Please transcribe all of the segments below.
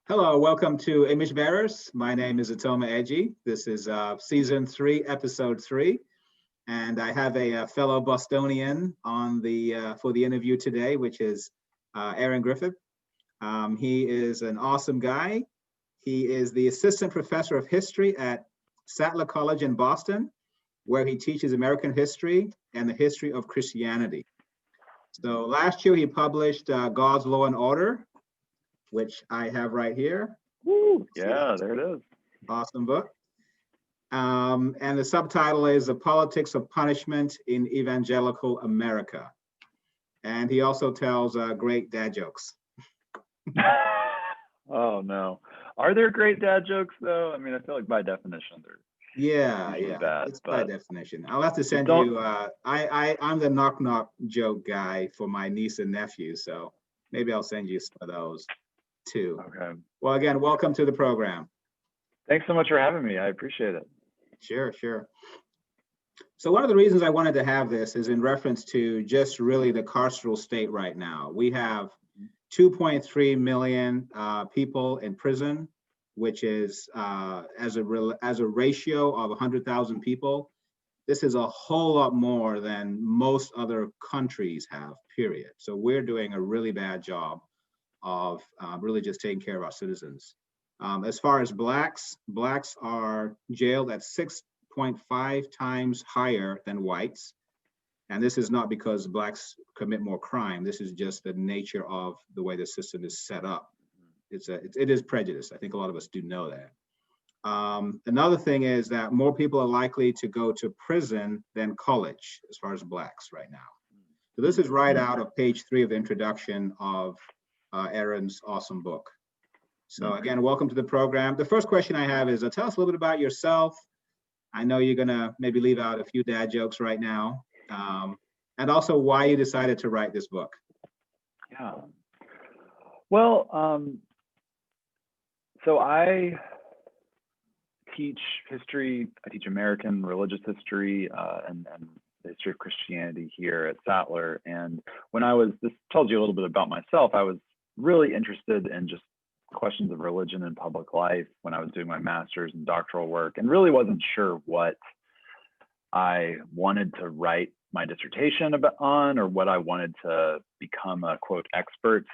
Hello, welcome to Image Bearers. My name is Otoma Edje. This is season 3, episode 3, and I have a fellow Bostonian on the for the interview today, which is Aaron Griffith. He is an awesome guy. He is the assistant professor of history at Sattler College in Boston, where he teaches American history and the history of Christianity. So last year he published God's Law and Order, which I have right here. Woo, yeah, there it is. Awesome book. And the subtitle is The Politics of Punishment in Evangelical America. And he also tells great dad jokes. Oh, no. Are there great dad jokes, though? I mean, I feel like by definition, they're bad, it's by definition. I'll have to send you, I'm the knock-knock joke guy for my niece and nephew, so maybe I'll send you some of those too. Okay. Well, again, welcome to the program. Thanks so much for having me. I appreciate it. Sure. So one of the reasons I wanted to have this is in reference to just really the carceral state right now. We have 2.3 million people in prison, which is as a ratio of 100,000 people. This is a whole lot more than most other countries have, period. So we're doing a really bad job of really just taking care of our citizens. As far as blacks are jailed at 6.5 times higher than whites. And this is not because blacks commit more crime. This is just the nature of the way the system is set up. It is prejudice. I think a lot of us do know that. Another thing is that more people are likely to go to prison than college as far as blacks right now. So this is right out of page 3 of the introduction of Aaron's awesome book. So again, welcome to the program. The first question I have is tell us a little bit about yourself. I know you're gonna maybe leave out a few dad jokes right now. And also why you decided to write this book. Yeah. Well, so I teach history. I teach American religious history and the history of Christianity here at Sattler. And when this tells you a little bit about myself, I was really interested in just questions of religion and public life when I was doing my master's and doctoral work, and really wasn't sure what I wanted to write my dissertation on or what I wanted to become a quote expert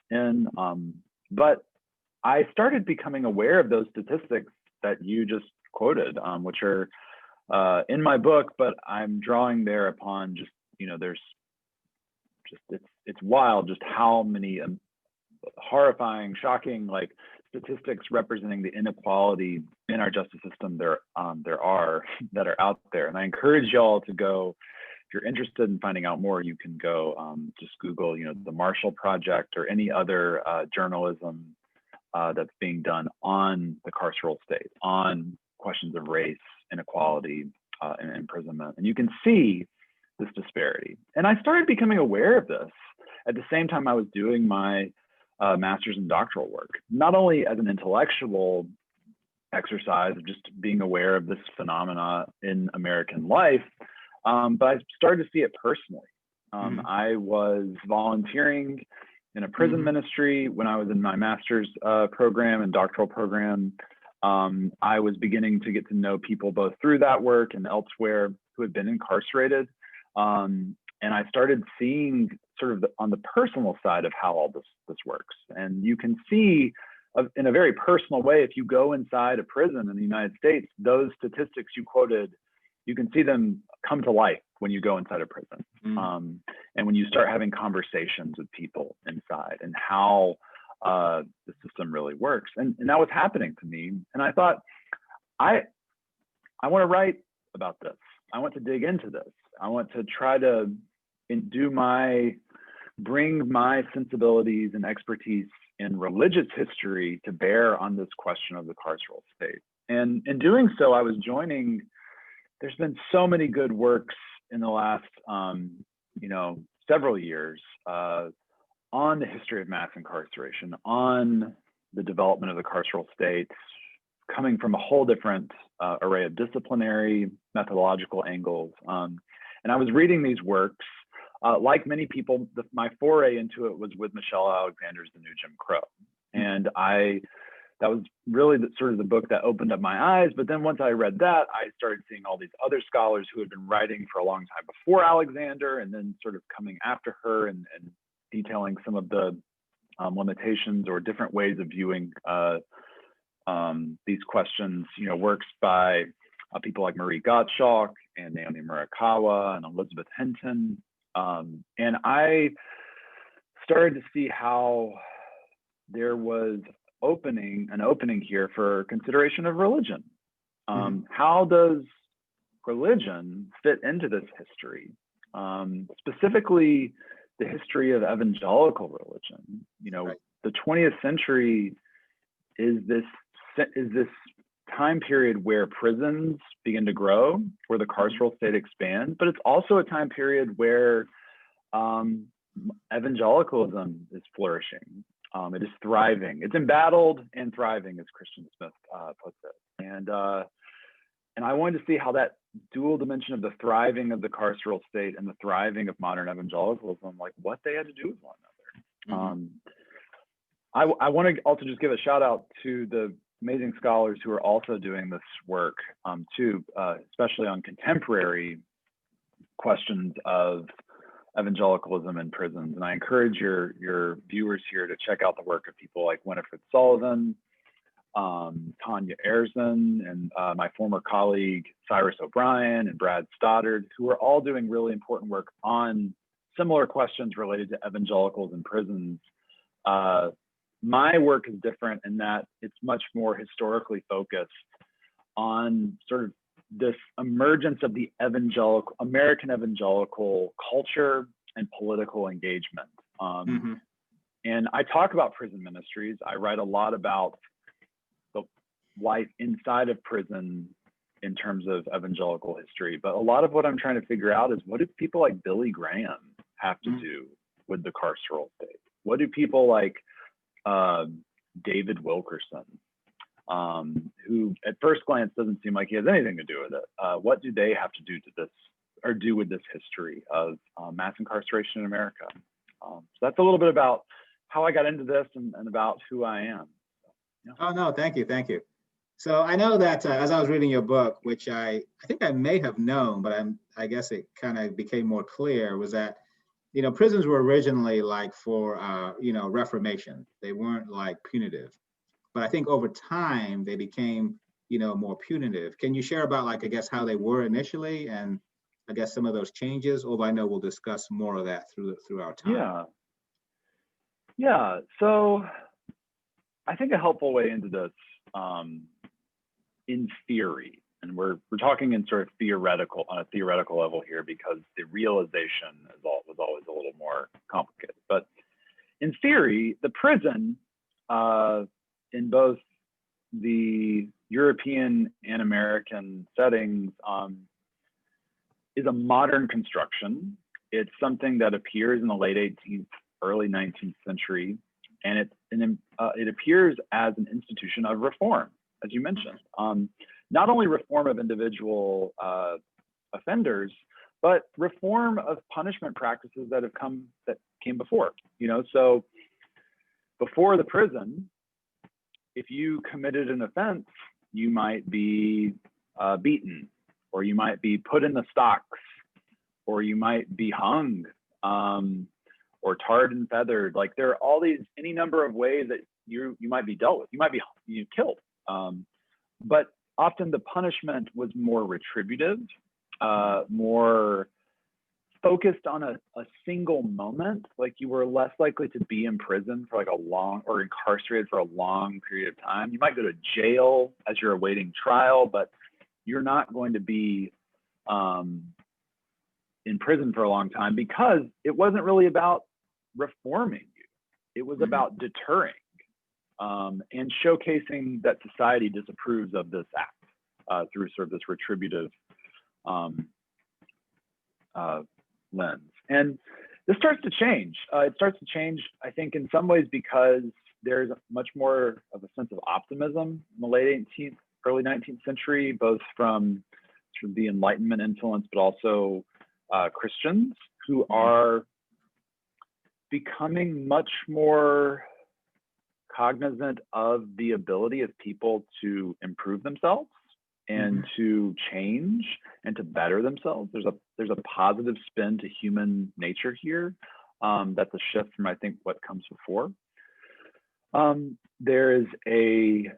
in. But I started becoming aware of those statistics that you just quoted, which are in my book, but I'm drawing there upon just, there's just, it's wild just how many horrifying, shocking, statistics representing the inequality in our justice system that are out there. And I encourage y'all to go, if you're interested in finding out more, you can go just Google, the Marshall Project or any other journalism that's being done on the carceral state, on questions of race, inequality, and imprisonment. And you can see this disparity. And I started becoming aware of this at the same time I was doing my master's and doctoral work, not only as an intellectual exercise of just being aware of this phenomena in American life, but I started to see it personally. I was volunteering in a prison ministry when I was in my master's program and doctoral program. I was beginning to get to know people both through that work and elsewhere who had been incarcerated. And I started seeing sort of on the personal side of how all this works. And you can see in a very personal way, if you go inside a prison in the United States, those statistics you quoted, you can see them come to life when you go inside a prison. And when you start having conversations with people inside and how the system really works. And that was happening to me. And I thought, I want to write about this. I want to dig into this. I want to try to bring my sensibilities and expertise in religious history to bear on this question of the carceral state. And in doing so, I was there's been so many good works in the last, several years on the history of mass incarceration, on the development of the carceral state, coming from a whole different array of disciplinary, methodological angles. And I was reading these works. Like many people, my foray into it was with Michelle Alexander's The New Jim Crow. And I that was really sort of the book that opened up my eyes. But then once I read that, I started seeing all these other scholars who had been writing for a long time before Alexander, and then sort of coming after her and detailing some of the limitations or different ways of viewing these questions. You know, works by people like Marie Gottschalk and Naomi Murakawa and Elizabeth Hinton. And I started to see how there was an opening here for consideration of religion. How does religion fit into this history? Specifically, the history of evangelical religion. You know, the 20th century is this time period where prisons begin to grow, where the carceral state expands, but it's also a time period where evangelicalism is flourishing. It is thriving. It's embattled and thriving, as Christian Smith puts it. And I wanted to see how that dual dimension of the thriving of the carceral state and the thriving of modern evangelicalism, like what they had to do with one another. I want to also just give a shout out to the amazing scholars who are also doing this work too, especially on contemporary questions of evangelicalism in prisons. And I encourage your viewers here to check out the work of people like Winifred Sullivan, Tanya Erzin, and my former colleague Cyrus O'Brien and Brad Stoddard, who are all doing really important work on similar questions related to evangelicals in prisons. My work is different in that it's much more historically focused on sort of this emergence of the American evangelical culture and political engagement. And I talk about prison ministries. I write a lot about the life inside of prison in terms of evangelical history. But a lot of what I'm trying to figure out is, what do people like Billy Graham have to do with the carceral state? What do people like David Wilkerson, who at first glance doesn't seem like he has anything to do with it, what do they have to do to this, or do with this history of mass incarceration in America? So that's a little bit about how I got into this and about who I am. Yeah. Oh, no, thank you. So I know that as I was reading your book, which I think I may have known, but I guess it kind of became more clear, was that, you know, prisons were originally like for, reformation. They weren't like punitive. But I think over time they became, more punitive. Can you share about, like, I guess, how they were initially, and I guess some of those changes? Although I know we'll discuss more of that through our time. Yeah. So I think a helpful way into this, in theory, and we're talking in sort of on a theoretical level here, because the realization was always a little more complicated. But in theory, the prison, in both the European and American settings, is a modern construction. It's something that appears in the late 18th, early 19th century, and it appears as an institution of reform, as you mentioned. Not only reform of individual offenders, but reform of punishment practices that came before. So before the prison, if you committed an offense, you might be beaten, or you might be put in the stocks, or you might be hung, or tarred and feathered. Like, there are any number of ways that you might be dealt with. You might be killed. But often the punishment was more retributive, more focused on a single moment. Like, you were less likely to be in prison for or incarcerated for a long period of time. You might go to jail as you're awaiting trial, but you're not going to be in prison for a long time, because it wasn't really about reforming you. It was about deterring and showcasing that society disapproves of this act through sort of this retributive lens. And this starts to change. It starts to change, I think, in some ways, because there's much more of a sense of optimism in the late 18th, early 19th century, both from sort of the Enlightenment influence, but also Christians who are becoming much more cognizant of the ability of people to improve themselves and to change and to better themselves. There's a positive spin to human nature here. That's a shift from, I think, what comes before. There is a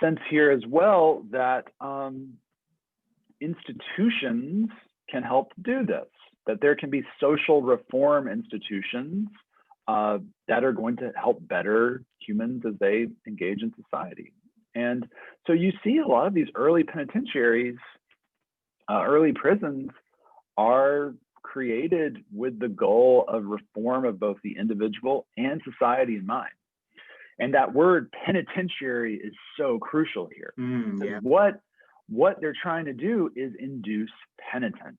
sense here as well that institutions can help do this, that there can be social reform institutions that are going to help better humans as they engage in society. And so you see a lot of these early penitentiaries, early prisons are created with the goal of reform of both the individual and society in mind. And that word penitentiary is so crucial here. Yeah. What they're trying to do is induce penitence.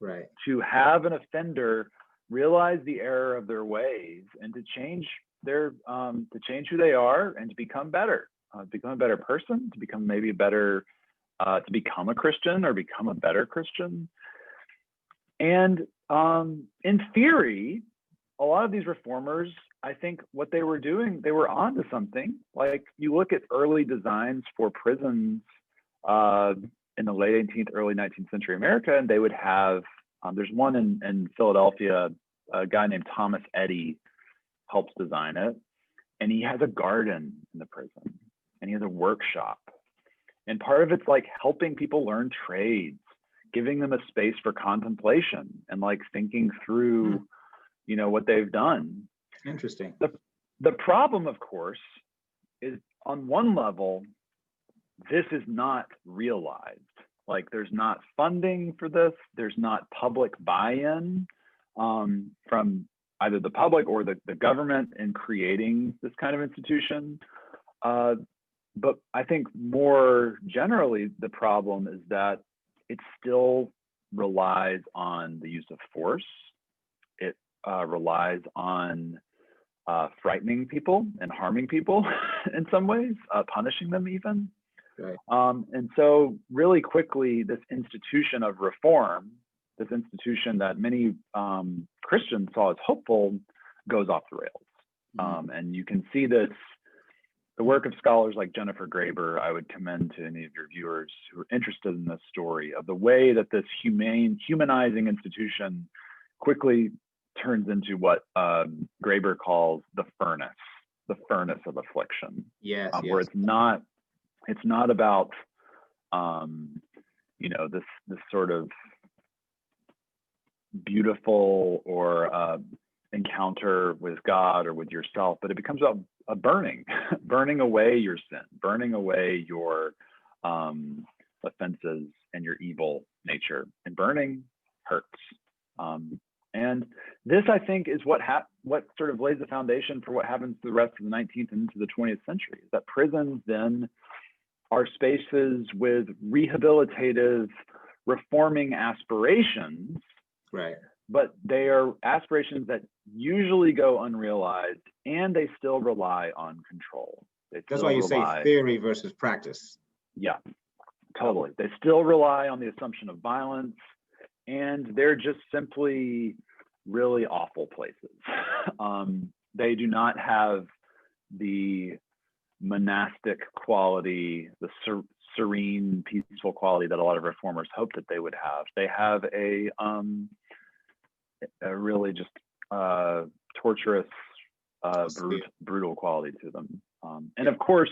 Right. To have an offender realize the error of their ways and to change to change who they are and to become better, become a better person, to become maybe a better, to become a Christian or become a better Christian. And in theory, a lot of these reformers, I think what they were doing, they were onto something. Like you look at early designs for prisons in the late 18th, early 19th century America, and they would have, there's one in Philadelphia, a guy named Thomas Edje helps design it. And he has a garden in the prison and he has a workshop. And part of it's like helping people learn trades, giving them a space for contemplation and like thinking through, you know, what they've done. Interesting. The problem, of course, is on one level, this is not realized. Like there's not funding for this. There's not public buy-in from either the public or the government in creating this kind of institution. But I think more generally, the problem is that it still relies on the use of force. It relies on frightening people and harming people in some ways, punishing them even. Right. And so really quickly, this institution of reform, this institution that many Christians saw as hopeful, goes off the rails. And you can see this, the work of scholars like Jennifer Graber, I would commend to any of your viewers who are interested in this story of the way that this humanizing institution quickly turns into what Graber calls the furnace of affliction. Yes, where it's not about you know, this sort of beautiful or encounter with God or with yourself, but it becomes about a burning away your sin, burning away your offenses and your evil nature, and burning hurts. And this, I think, is what sort of lays the foundation for what happens to the rest of the 19th and into the 20th century, is that prisons then are spaces with rehabilitative, reforming aspirations, right? But they are aspirations that usually go unrealized, and they still rely on control. That's why you say theory versus practice. Yeah, totally. They still rely on the assumption of violence, and they're just simply really awful places. They do not have the monastic quality, the serene, peaceful quality that a lot of reformers hoped that they would have. They have a really just torturous, brutal quality to them. And of course,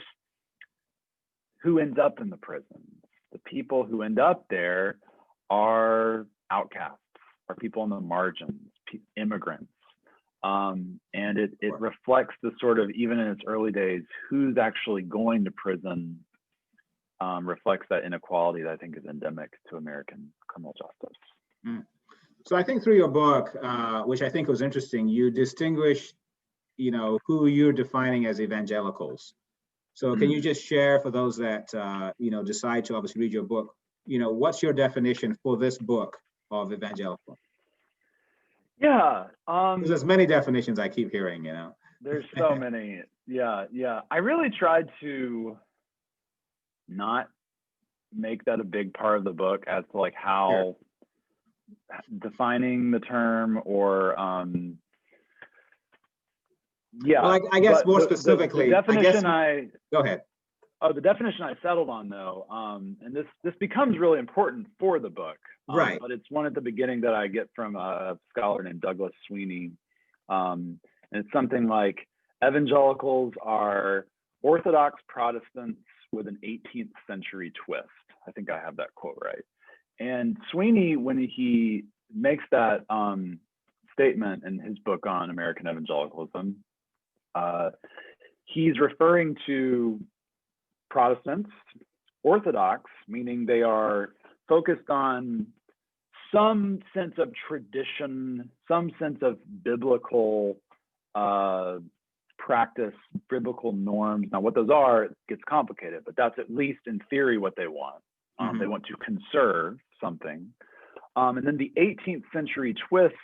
who ends up in the prisons? The people who end up there are outcasts, are people on the margins, immigrants. And it reflects the sort of, even in its early days, who's actually going to prison reflects that inequality that I think is endemic to American criminal justice. So I think through your book, which I think was interesting, you distinguish, you know, who you're defining as evangelicals. So can you just share for those that, you know, decide to obviously read your book, you know, what's your definition for this book of evangelical? Yeah. There's many definitions I keep hearing, you know. There's so many. Yeah. I really tried to not make that a big part of the book as to like how defining the term or Yeah. Well, I guess but more the specifically, definition go ahead. the definition I settled on though, and this becomes really important for the book, Right. but it's one at the beginning that I get from a scholar named Douglas Sweeney, and it's something like evangelicals are Orthodox Protestants with an 18th century twist. I think I have that quote right. And Sweeney, when he makes that statement in his book on American evangelicalism, he's referring to Protestants, Orthodox, meaning they are focused on some sense of tradition, some sense of biblical practice, biblical norms. Now, what those are gets complicated, but that's at least in theory what they want. They want to conserve something. And then the 18th century twist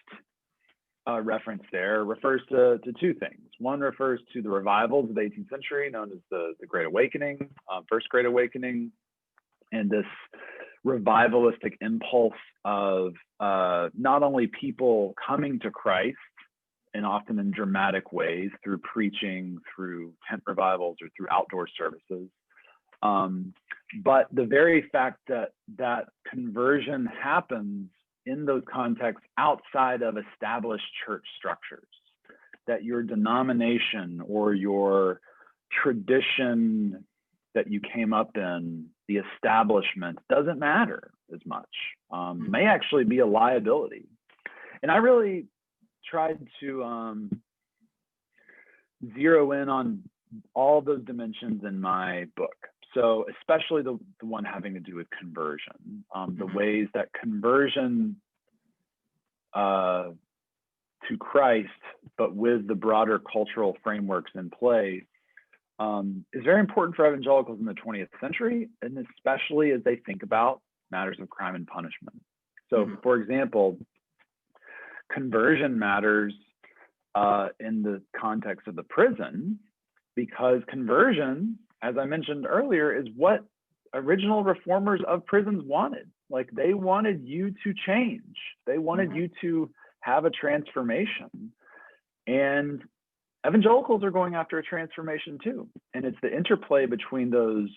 reference there refers to two things. One refers to the revivals of the 18th century, known as the Great Awakening, First Great Awakening, and this revivalistic impulse of not only people coming to Christ, and often in dramatic ways through preaching, through tent revivals, or through outdoor services, but the very fact that conversion happens in those contexts outside of established church structures, that your denomination or your tradition that you came up in, the establishment, doesn't matter as much, may actually be a liability. And I really tried to zero in on all those dimensions in my book. So especially the one having to do with conversion, the ways that conversion to Christ, but with the broader cultural frameworks in play, is very important for evangelicals in the 20th century, and especially as they think about matters of crime and punishment. So, for example, conversion matters in the context of the prison, because conversion, as I mentioned earlier, is what original reformers of prisons wanted. Like, they wanted you to change. They wanted you to have a transformation. And evangelicals are going after a transformation too. And it's the interplay between those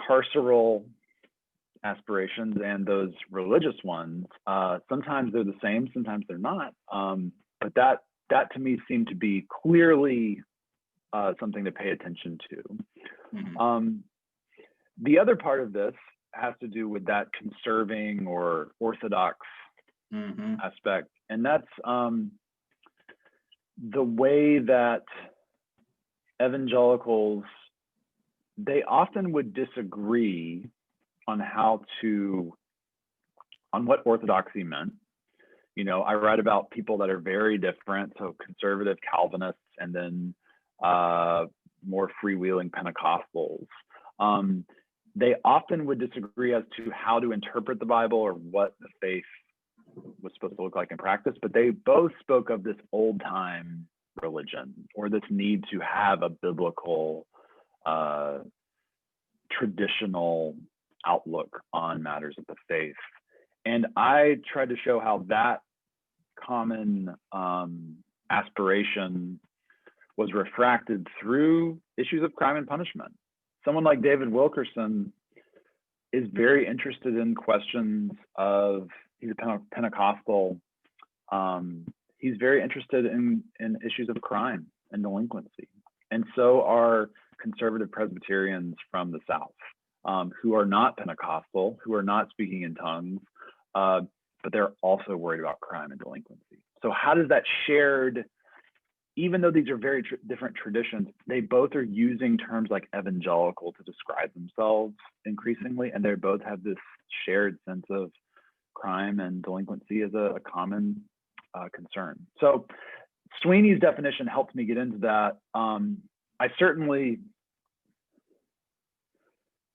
carceral aspirations and those religious ones. Sometimes they're the same, sometimes they're not. But that to me seemed to be clearly something to pay attention to. The other part of this has to do with that conserving or orthodox aspect. And that's the way that evangelicals, they often would disagree on what orthodoxy meant. You know, I write about people that are very different, so conservative Calvinists and then more freewheeling Pentecostals. They often would disagree as to how to interpret the Bible or what the faith was supposed to look like in practice, but they both spoke of this old time religion, or this need to have a biblical, traditional outlook on matters of the faith. And I tried to show how that common aspiration was refracted through issues of crime and punishment. Someone like David Wilkerson is very interested in questions of, he's a Pentecostal, he's very interested in issues of crime and delinquency. And so are conservative Presbyterians from the South, who are not Pentecostal, who are not speaking in tongues, but they're also worried about crime and delinquency. So how does that shared, even though these are very different traditions, they both are using terms like evangelical to describe themselves increasingly, and they both have this shared sense of crime and delinquency as a common concern. So Sweeney's definition helped me get into that. I certainly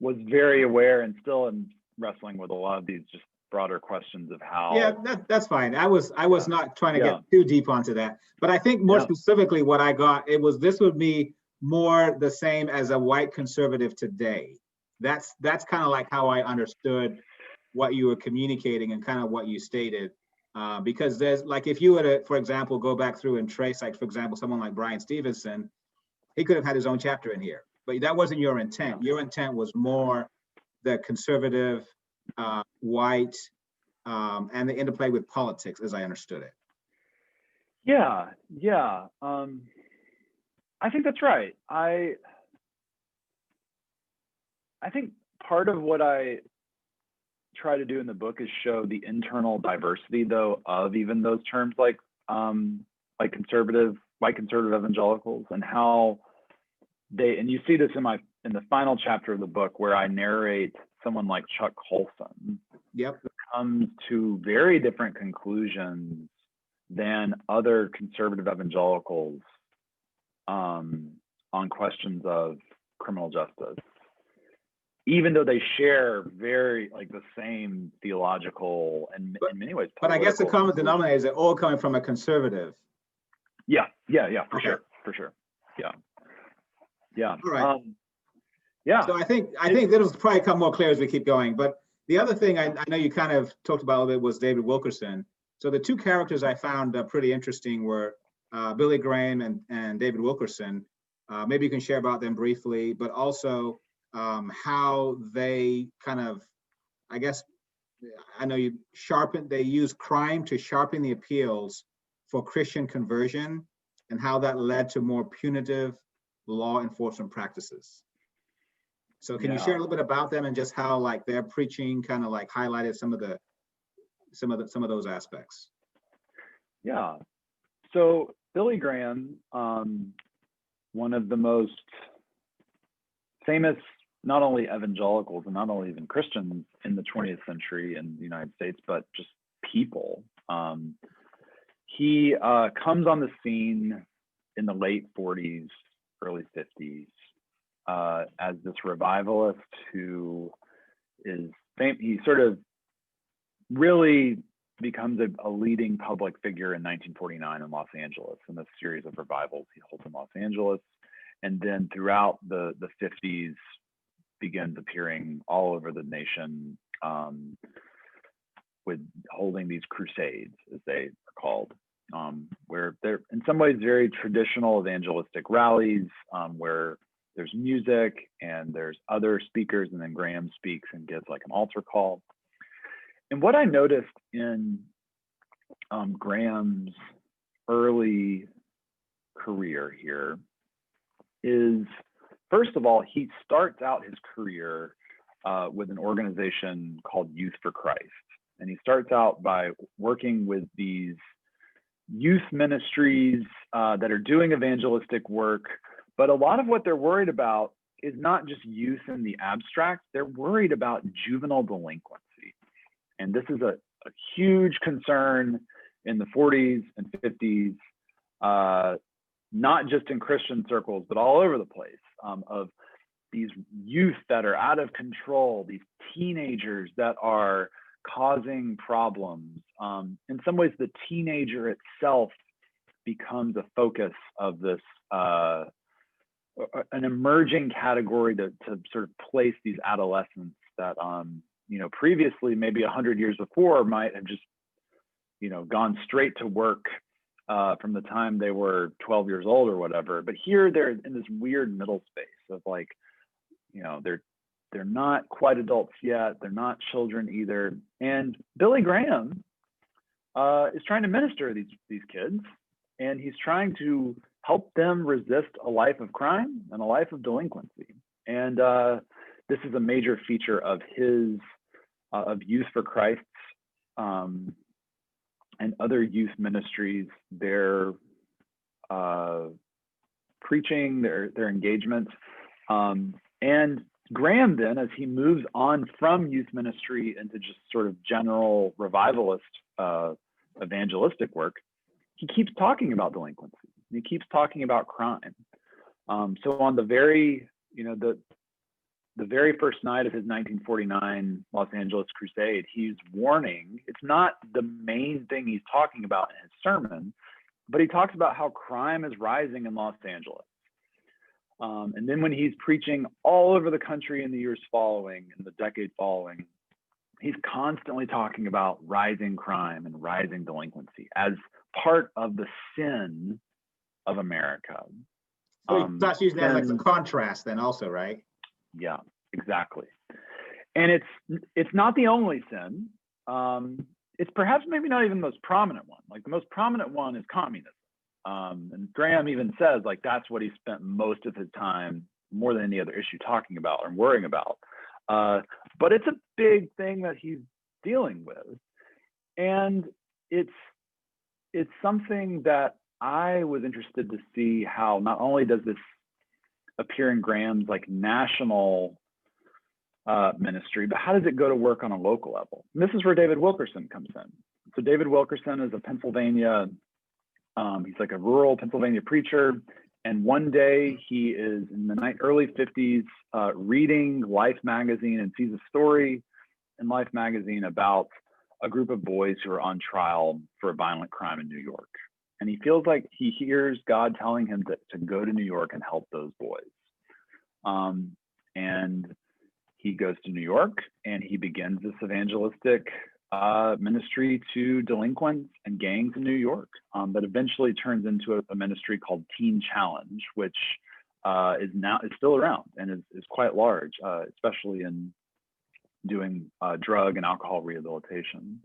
was very aware and still am wrestling with a lot of these just broader questions of how. Yeah, that's fine. I was not trying to get too deep onto that, but I think more specifically what I got, this would be more the same as a white conservative today. That's kind of like how I understood what you were communicating and kind of what you stated. Because there's like, if you were to, for example, go back through and trace, like, for example, someone like Brian Stevenson, he could have had his own chapter in here, but that wasn't your intent. Your intent was more the conservative, white, and the interplay with politics, as I understood it. Yeah, yeah. I think that's right. I think part of what I try to do in the book is show the internal diversity, though, of even those terms like conservative, white conservative evangelicals, and how they, and you see this in the final chapter of the book where I narrate someone like Chuck Colson, Yep. who comes to very different conclusions than other conservative evangelicals on questions of criminal justice, even though they share very like the same theological and in many ways But I guess the common denominator is they're all coming from a conservative. Yeah, for sure. Yeah. All right. Yeah. So I think that'll probably come more clear as we keep going. But the other thing I know you kind of talked about a little bit was David Wilkerson. So the two characters I found pretty interesting were Billy Graham and David Wilkerson. Maybe you can share about them briefly, but also how they kind of, I guess, I know they use crime to sharpen the appeals for Christian conversion, and how that led to more punitive law enforcement practices. So can you share a little bit about them and just how like their preaching kind of like highlighted some of those aspects? Yeah. So Billy Graham, one of the most famous, not only evangelicals and not only even Christians in the 20th century in the United States, but just people. He comes on the scene in the late 40s, early 50s, as this revivalist who is he sort of really becomes a leading public figure in 1949 in Los Angeles in a series of revivals he holds in Los Angeles. And then throughout the 50s begins appearing all over the nation with holding these crusades, as they are called, where they're in some ways very traditional evangelistic rallies, where there's music and there's other speakers, and then Graham speaks and gives like an altar call. And what I noticed in Graham's early career here is, first of all, he starts out his career with an organization called Youth for Christ. And he starts out by working with these youth ministries that are doing evangelistic work. But a lot of what they're worried about is not just youth in the abstract, they're worried about juvenile delinquency. And this is a huge concern in the 40s and 50s, not just in Christian circles, but all over the place, of these youth that are out of control, these teenagers that are causing problems. In some ways, the teenager itself becomes a focus of this, an emerging category to sort of place these adolescents that, previously, maybe 100 years before, might have just, gone straight to work from the time they were 12 years old or whatever. But here they're in this weird middle space of like, they're not quite adults yet. They're not children either. And Billy Graham is trying to minister to these kids, and he's trying to help them resist a life of crime and a life of delinquency. And this is a major feature of his of Youth for Christ and other youth ministries, their preaching, their engagement. And Graham then, as he moves on from youth ministry into just sort of general revivalist evangelistic work, he keeps talking about delinquency. He keeps talking about crime. So on the very, the very first night of his 1949 Los Angeles crusade, he's warning. It's not the main thing he's talking about in his sermon, but he talks about how crime is rising in Los Angeles. And then when he's preaching all over the country in the years following, in the decade following, he's constantly talking about rising crime and rising delinquency as part of the sin of America. So he starts using that as like sin, the contrast then also, right? yeah, exactly. And it's not the only sin. It's perhaps maybe not even the most prominent one. Like the most prominent one is communism. And Graham even says like that's what he spent most of his time, more than any other issue, talking about or worrying about. But it's a big thing that he's dealing with. And it's something that I was interested to see how not only does this appear in Graham's like national ministry, but how does it go to work on a local level? And this is where David Wilkerson comes in. So David Wilkerson is a Pennsylvania, he's like a rural Pennsylvania preacher. And one day he is in the early 50s reading Life magazine and sees a story in Life magazine about a group of boys who are on trial for a violent crime in New York. And he feels like he hears God telling him to go to New York and help those boys. And he goes to New York and he begins this evangelistic ministry to delinquents and gangs in New York that eventually turns into a ministry called Teen Challenge, which is still around and is quite large, especially in doing drug and alcohol rehabilitation.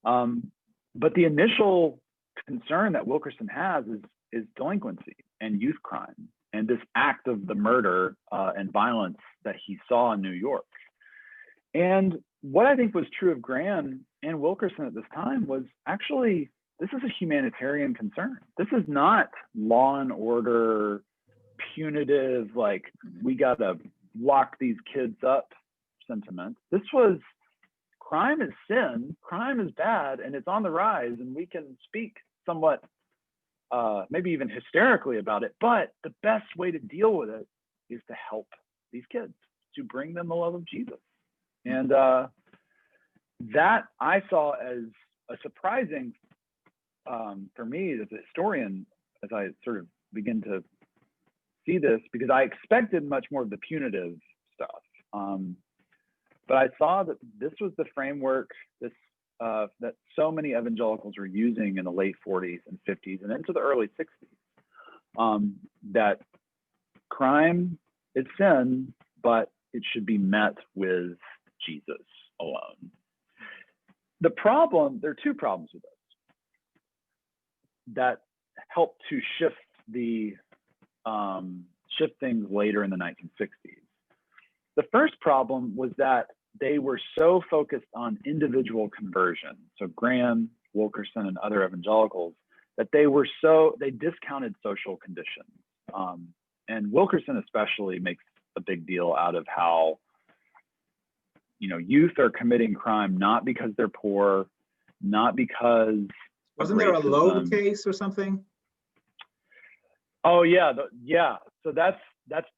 But the initial concern that Wilkerson has is delinquency and youth crime and this act of the murder and violence that he saw in New York. And what I think was true of Graham and Wilkerson at this time was actually, this is a humanitarian concern. This is not law and order, punitive, like we gotta lock these kids up sentiment. This was crime is sin, crime is bad, and it's on the rise, and we can speak somewhat, maybe even hysterically about it, but the best way to deal with it is to help these kids, to bring them the love of Jesus. And that I saw as a surprising, for me as a historian, as I sort of begin to see this, because I expected much more of the punitive stuff. But I saw that this was the framework that so many evangelicals were using in the late 40s and 50s and into the early 60s, that crime is sin, but it should be met with Jesus alone. The problem, there are two problems with this that helped to shift things later in the 1960s. The first problem was that they were so focused on individual conversion. So Graham, Wilkerson, and other evangelicals, that they discounted social conditions. And Wilkerson especially makes a big deal out of how, youth are committing crime not because they're poor, not because wasn't there a Loeb case or something? Oh yeah, So that's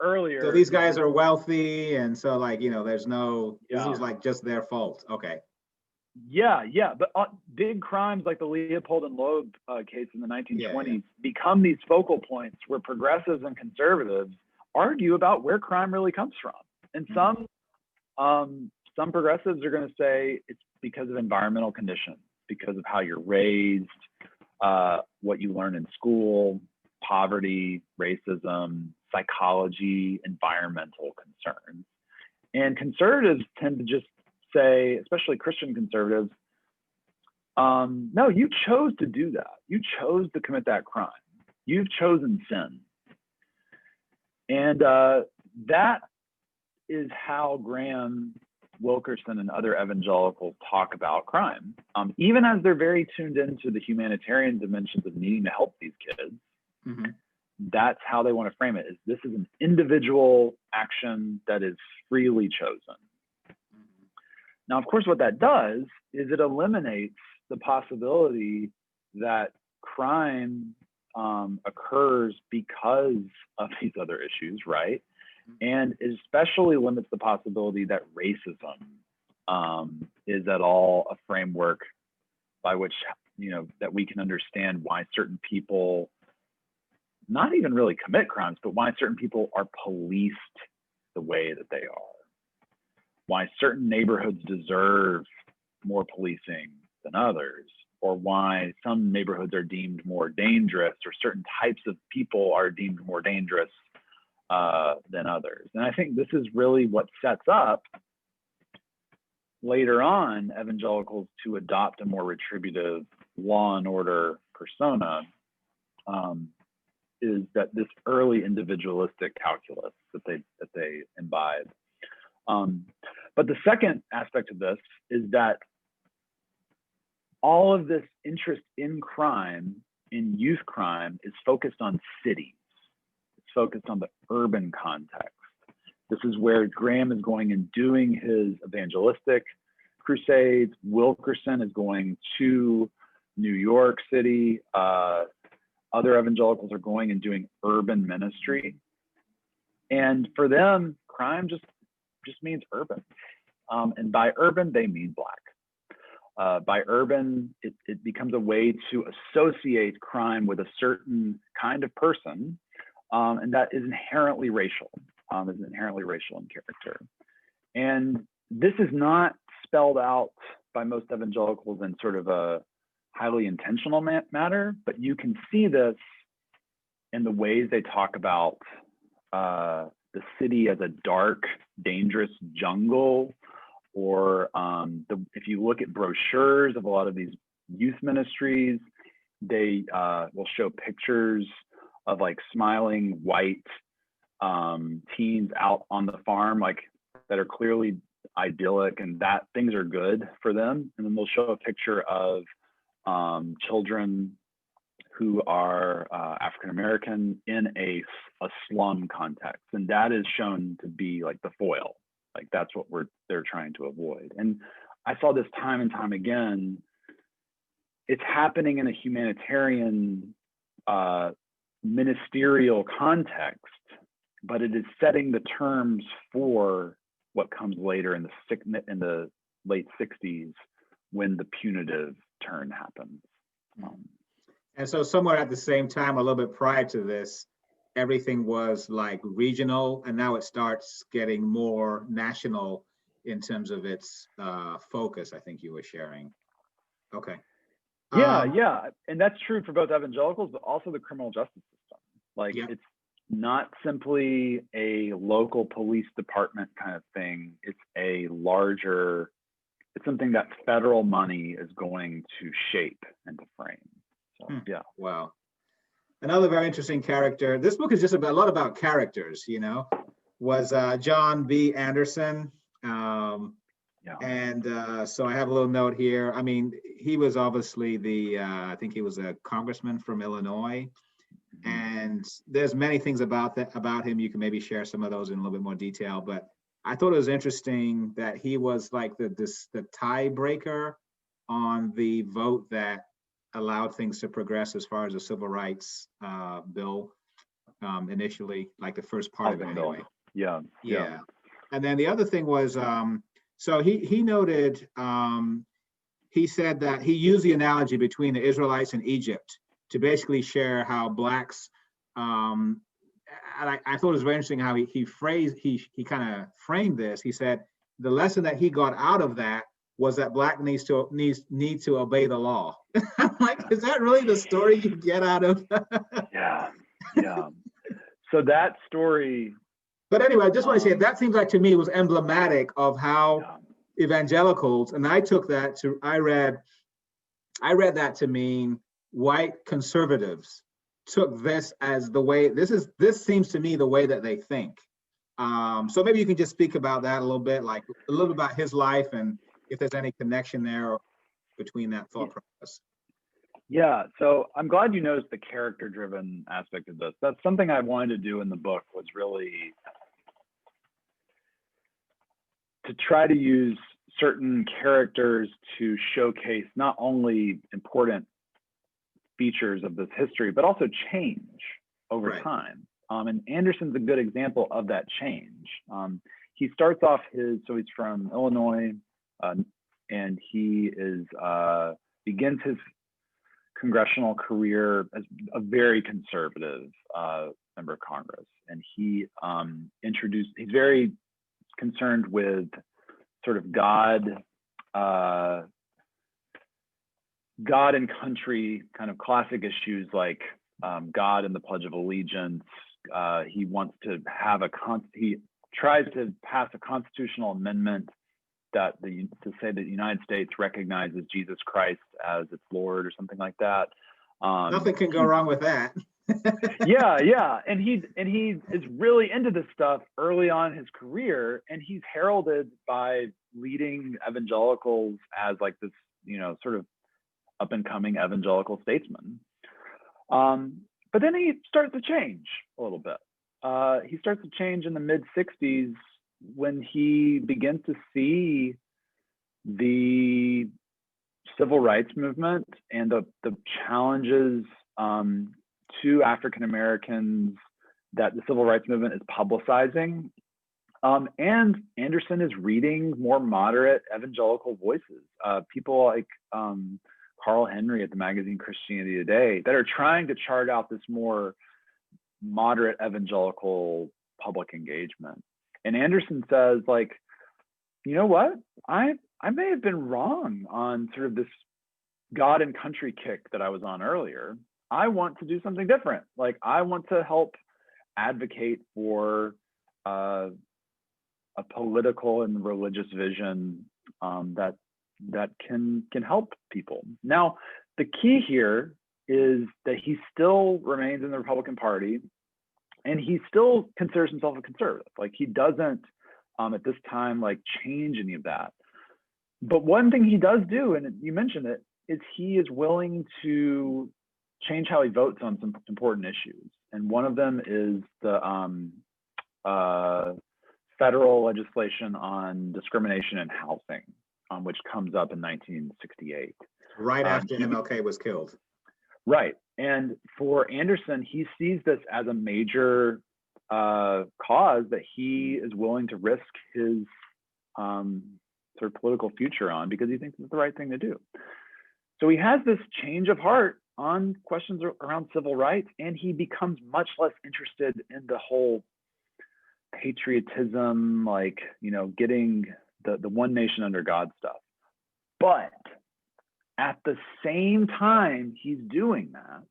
earlier. So these guys are wealthy, and so there's no. This was like just their fault. Okay. Yeah, but big crimes like the Leopold and Loeb case in the 1920s become these focal points where progressives and conservatives argue about where crime really comes from. And some progressives are going to say it's because of environmental conditions, because of how you're raised, what you learn in school, poverty, racism, psychology, environmental concerns. And conservatives tend to just say, especially Christian conservatives, no, you chose to do that. You chose to commit that crime. You've chosen sin. And that is how Graham, Wilkerson, and other evangelicals talk about crime. Even as they're very tuned into the humanitarian dimensions of needing to help these kids, that's how they want to frame it. Is this is an individual action that is freely chosen. Now, of course, what that does is it eliminates the possibility that crime occurs because of these other issues, right? And it especially limits the possibility that racism is at all a framework by which, that we can understand why certain people not even really commit crimes, but why certain people are policed the way that they why certain neighborhoods deserve more policing than others, or why some neighborhoods are deemed more dangerous, or certain types of people are deemed more dangerous than others. And I think this is really what sets up later on evangelicals to adopt a more retributive law and order persona, is that this early individualistic calculus that they imbibe. But the second aspect of this is that all of this interest in crime, in youth crime, is focused on cities. It's focused on the urban context. This is where Graham is going and doing his evangelistic crusades. Wilkerson is going to New York City. Other evangelicals are going and doing urban ministry. And for them, crime just means urban. And by urban, they mean Black. By urban, it becomes a way to associate crime with a certain kind of person, and that is inherently racial. Is inherently racial in character. And this is not spelled out by most evangelicals in sort of a highly intentional manner, but you can see this in the ways they talk about the city as a dark, dangerous jungle, or if you look at brochures of a lot of these youth ministries, they will show pictures of like smiling white teens out on the farm, like that are clearly idyllic and that things are good for them. And then they'll show a picture of children who are African-American in a slum context. And that is shown to be like the foil. Like that's what they're trying to avoid. And I saw this time and time again. It's happening in a humanitarian ministerial context, but it is setting the terms for what comes later in the late 60s when the punitive turn happens. And so somewhere at the same time, a little bit prior to this, everything was like regional, and now it starts getting more national in terms of its focus, I think you were sharing. Okay. Yeah. And that's true for both evangelicals, but also the criminal justice system. Like it's not simply a local police department kind of thing. It's a larger, it's something that federal money is going to shape and to frame. So, yeah. Wow. Another very interesting character. This book is just a lot about characters, was John B. Anderson. And so I have a little note here. I mean, he was obviously I think he was a congressman from Illinois. And there's many things about him. You can maybe share some of those in a little bit more detail. But I thought it was interesting that he was like the tiebreaker on the vote that allowed things to progress as far as the civil rights bill initially, like the first part of it anyway. Yeah. And then the other thing was, so he noted, he said that he used the analogy between the Israelites and Egypt to basically share how Blacks, and I thought it was very interesting how he kind of framed this. He said the lesson that he got out of that was that Black need to obey the law. I'm like, is that really the story you get out of? Yeah. So that story. But anyway, I just want to say that seems like to me was emblematic of how evangelicals, and I took that to, I read that to mean white conservatives took this as the way, this seems to me the way that they think. So maybe you can just speak about that a little bit, like a little bit about his life and if there's any connection there between that thought process. Yeah, so I'm glad you noticed the character-driven aspect of this. That's something I wanted to do in the book, was really to try to use certain characters to showcase not only important features of this history, but also change over time. And Anderson's a good example of that change. He starts off so he's from Illinois, and he begins his congressional career as a very conservative member of Congress. And he's very concerned with sort of God and country kind of classic issues like God and the Pledge of Allegiance. He wants to have he tries to pass a constitutional amendment to say that the United States recognizes Jesus Christ as its Lord or something like that. Nothing can go wrong with that. yeah. And he is really into this stuff early on in his career, and he's heralded by leading evangelicals as like this, sort of up and coming evangelical statesman. But then he starts to change a little bit. He starts to change in the mid 60s when he begins to see the civil rights movement and the challenges to African Americans that the civil rights movement is publicizing. And Anderson is reading more moderate evangelical voices, people like Carl Henry at the magazine Christianity Today, that are trying to chart out this more moderate evangelical public engagement. And Anderson says, like, you know what? I may have been wrong on sort of this God and country kick that I was on earlier. I want to do something different. Like, I want to help advocate for a political and religious vision that can help people. Now, the key here is that he still remains in the Republican Party, and he still considers himself a conservative. Like, he doesn't at this time like change any of that. But one thing he does do, and you mentioned it, is he is willing to change how he votes on some important issues. And one of them is the federal legislation on discrimination in housing, which comes up in 1968. Right after MLK was killed. Right. And for Anderson, he sees this as a major cause that he is willing to risk his sort of political future on, because he thinks it's the right thing to do. So he has this change of heart on questions around civil rights, and he becomes much less interested in the whole patriotism, like, getting the one nation under God stuff. But at the same time he's doing that,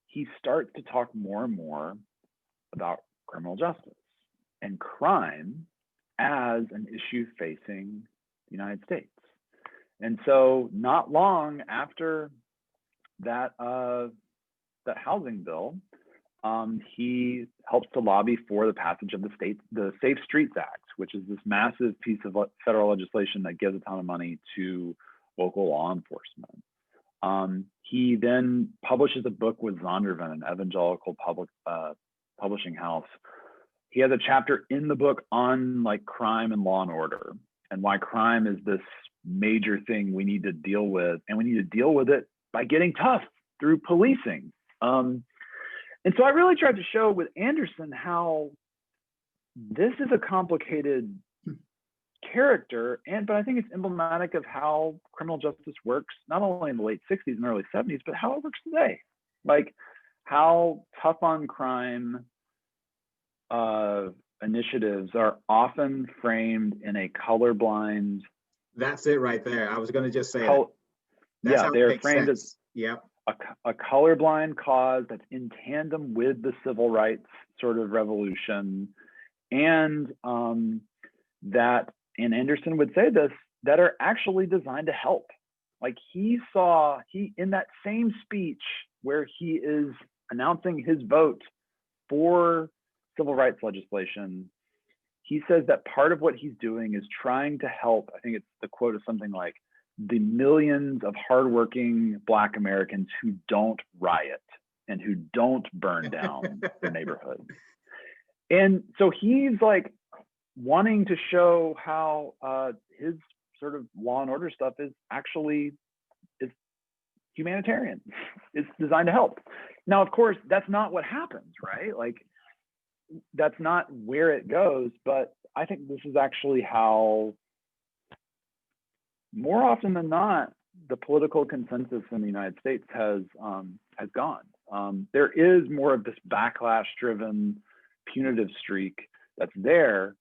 he starts to talk more and more about criminal justice and crime as an issue facing the United States. And so not long after that housing bill, he helps to lobby for the passage of the Safe Streets Act, which is this massive piece of federal legislation that gives a ton of money to local law enforcement. He then publishes a book with Zondervan, an evangelical publishing house. He has a chapter in the book on like crime and law and order, and why crime is this major thing we need to deal with, and we need to deal with it by getting tough through policing. And so I really tried to show with Anderson how this is a complicated character, but I think it's emblematic of how criminal justice works, not only in the late 60s and early 70s, but how it works today. Like, how tough on crime initiatives are often framed in a colorblind. That's it right there. I was going to just say they're framed as a colorblind cause that's in tandem with the civil rights sort of revolution, and and Anderson would say this, that are actually designed to help. Like, he in that same speech where he is announcing his vote for civil rights legislation, he says that part of what he's doing is trying to help, I think it's the quote is something like, the millions of hardworking Black Americans who don't riot and who don't burn down their neighborhood. And so he's like wanting to show how his sort of law and order stuff is actually humanitarian. It's designed to help. Now, of course, that's not what happens, right? Like, that's not where it goes, but I think this is actually how, more often than not, the political consensus in the United States has gone. There is more of this backlash-driven punitive streak that's there,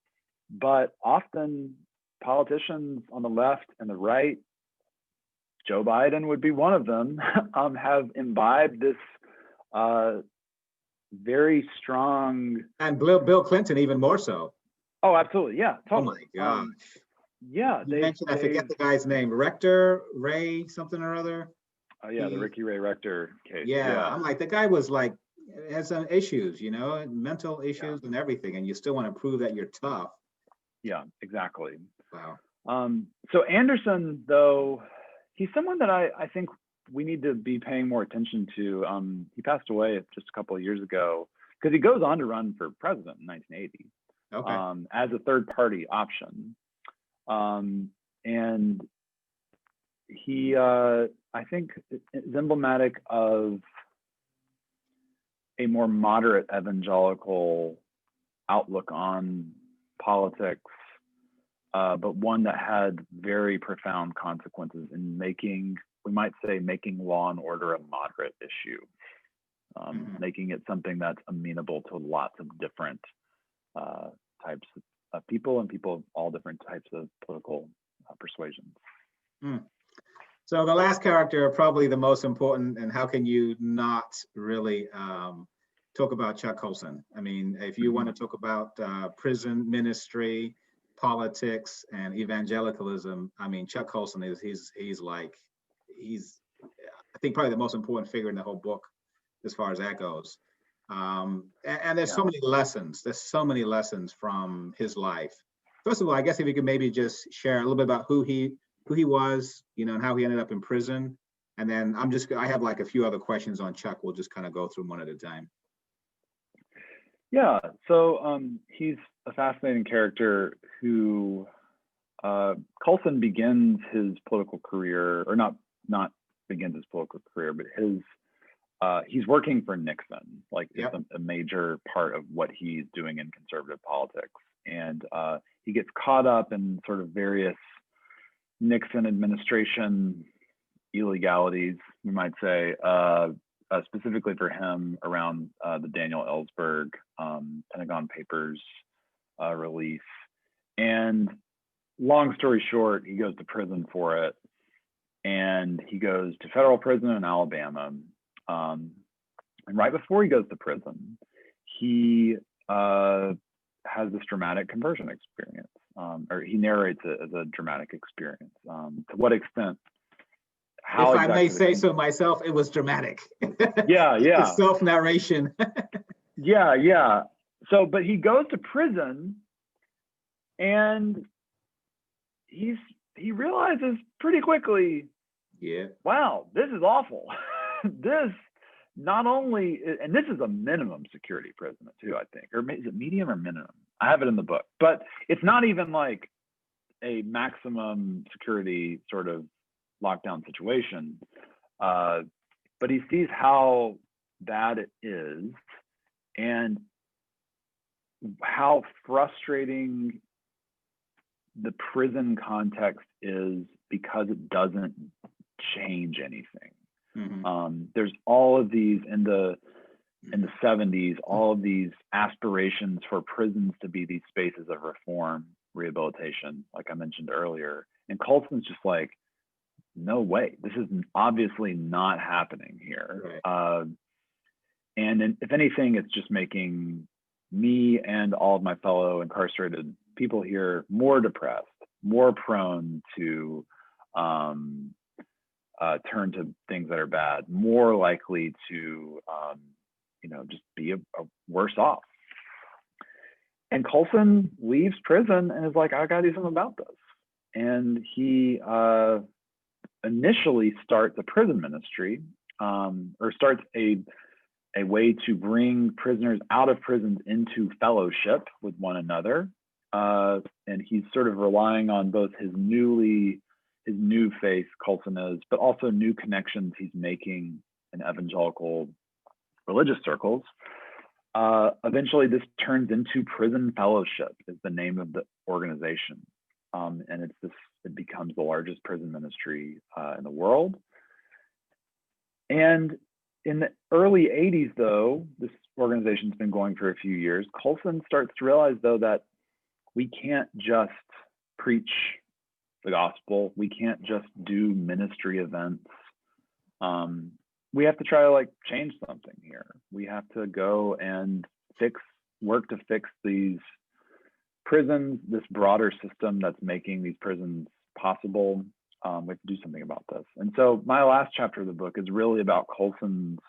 but often politicians on the left and the right, Joe Biden would be one of them, have imbibed this very strong. And Bill Clinton even more so. Oh, absolutely. Yeah, totally. Oh my gosh. Yeah. You mentioned, I forget the guy's name, Ray something or other. Oh yeah, the Ricky Ray Rector case. Yeah, I'm like, the guy was like, has some issues, mental issues and everything, and you still want to prove that you're tough. Yeah, exactly. Wow. So Anderson, though, he's someone that I think we need to be paying more attention to. He passed away just a couple of years ago because he goes on to run for president in 1980 as a third party option. And he, I think, is emblematic of a more moderate evangelical outlook on politics, but one that had very profound consequences in making law and order a moderate issue, making it something that's amenable to lots of different types of people and people of all different types of political persuasions. So the last character, probably the most important, and how can you not really talk about Chuck Colson? I mean, if you want to talk about prison ministry, politics, and evangelicalism, I mean, Chuck Colson he's I think probably the most important figure in the whole book as far as that goes. And there's so many lessons. There's so many lessons from his life. First of all, I guess if you could maybe just share a little bit about who he was, and how he ended up in prison. And then I have like a few other questions on Chuck. We'll just kind of go through them one at a time. Yeah, so he's a fascinating character who Colson begins his political career, or not begins his political career, but he's working for Nixon, like it's a major part of what he's doing in conservative politics. And he gets caught up in sort of various Nixon administration illegalities, we might say, specifically for him around the Daniel Ellsberg Pentagon Papers release. And long story short, he goes to prison for it. And he goes to federal prison in Alabama. And right before he goes to prison, he has this dramatic conversion experience, or he narrates it as a dramatic experience. To what extent? How if I may say so myself, it was dramatic. Yeah. The self-narration. Yeah. So, but he goes to prison, and he realizes pretty quickly, wow, this is awful. This not only, and this is a minimum security prison too, I think, or is it medium or minimum? I have it in the book, but it's not even like a maximum security sort of lockdown situation. But he sees how bad it is and how frustrating the prison context is because it doesn't change anything. There's all of these in the 70s, all of these aspirations for prisons to be these spaces of reform, rehabilitation, like I mentioned earlier. And Colson's just like, no way, this is obviously not happening here. Right. And if anything, it's just making me and all of my fellow incarcerated people here more depressed, more prone to turn to things that are bad, more likely to, just be a worse off. And Colson leaves prison and is like, I gotta do something about this. And he initially starts a prison ministry, or starts a way to bring prisoners out of prisons into fellowship with one another. And he's sort of relying on both his new faith, Colson is, but also new connections he's making in evangelical religious circles. Eventually, this turns into Prison Fellowship, is the name of the organization. And it becomes the largest prison ministry in the world. And in the early 80s, though, this organization's been going for a few years, Colson starts to realize, though, that we can't just preach the gospel. We can't just do ministry events. We have to try to like change something here. We have to go and work to fix these prisons, this broader system that's making these prisons possible. We have to do something about this. And so my last chapter of the book is really about Colson's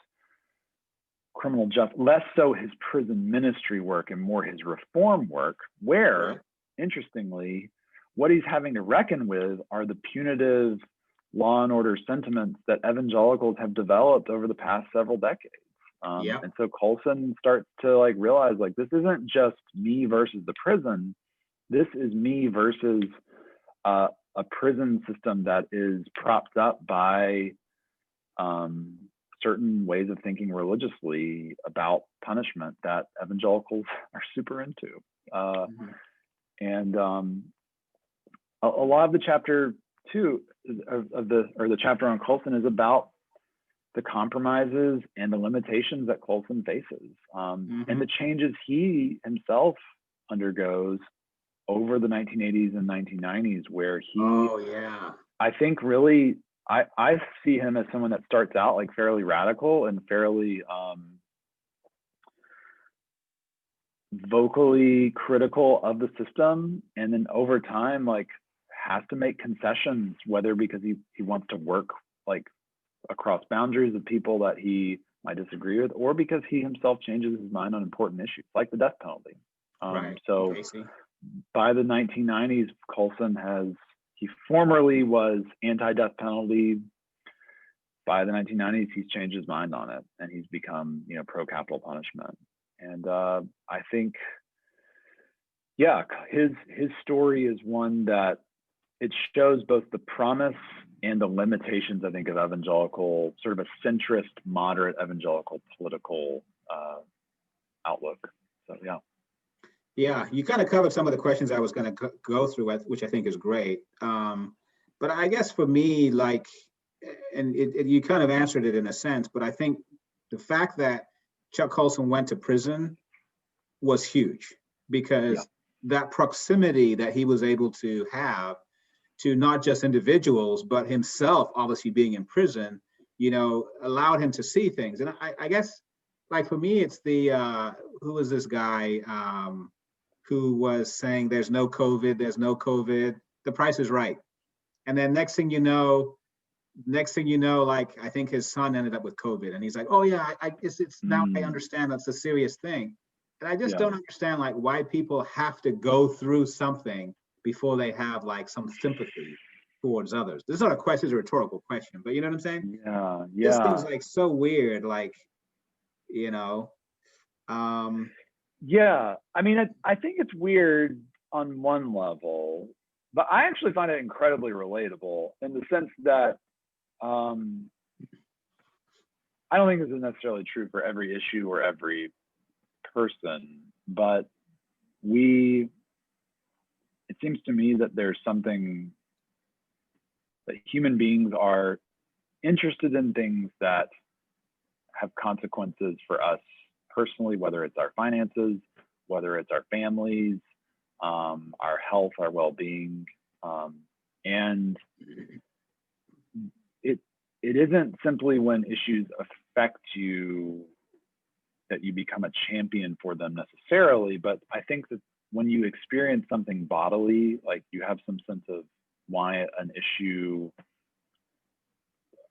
criminal justice, less so his prison ministry work and more his reform work, where, interestingly, what he's having to reckon with are the punitive law and order sentiments that evangelicals have developed over the past several decades. And so Colson starts to like realize like, this isn't just me versus the prison. This is me versus a prison system that is propped up by certain ways of thinking religiously about punishment that evangelicals are super into. And a lot of the chapter 2 of the chapter on Colson is about the compromises and the limitations that Colson faces, and the changes he himself undergoes over the 1980s and 1990s, where he, I think really, I see him as someone that starts out like fairly radical and fairly vocally critical of the system, and then over time like has to make concessions, whether because he wants to work like across boundaries of people that he might disagree with, or because he himself changes his mind on important issues like the death penalty. So by the 1990s, Colson he formerly was anti-death penalty. By the 1990s, he's changed his mind on it, and he's become, pro-capital punishment. And I think, his story is one that it shows both the promise and the limitations, I think, of evangelical, sort of a centrist, moderate evangelical political outlook. So, yeah. Yeah, you kind of covered some of the questions I was going to go through, which I think is great. But I guess for me, like, and you kind of answered it in a sense, but I think the fact that Chuck Colson went to prison was huge, because that proximity that he was able to have to not just individuals, but himself, obviously being in prison, allowed him to see things. And I guess, like, for me, it's who was this guy who was saying there's no COVID, the price is right. And then next thing you know, like, I think his son ended up with COVID, and he's like, oh yeah, I guess it's now I understand that's a serious thing. And I just don't understand like why people have to go through something before they have like some sympathy towards others. This is not a question, it's a rhetorical question, but you know what I'm saying? This seems like so weird, like, I mean, I think it's weird on one level, but I actually find it incredibly relatable in the sense that I don't think this is necessarily true for every issue or every person, but it seems to me that there's something that human beings are interested in, things that have consequences for us personally, whether it's our finances, whether it's our families, our health, our well-being, and it isn't simply when issues affect you that you become a champion for them necessarily, but I think that when you experience something bodily, like you have some sense of why an issue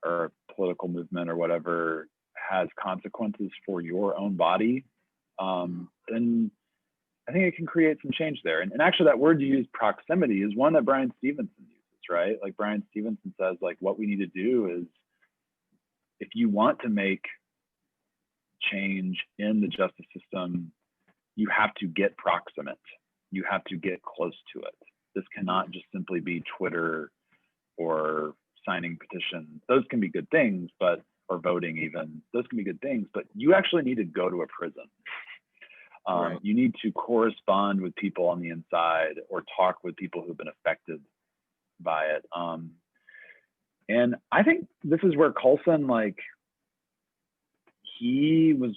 or a political movement or whatever has consequences for your own body, then I think it can create some change there. And actually that word you use, proximity, is one that Brian Stevenson uses, right? Like Brian Stevenson says, like, what we need to do is, if you want to make change in the justice system, you have to get proximate. You have to get close to it. This cannot just simply be Twitter or signing petitions. Those can be good things, or voting even. Those can be good things, but you actually need to go to a prison. You need to correspond with people on the inside or talk with people who've been affected by it. And I think this is where Colson, like, he was,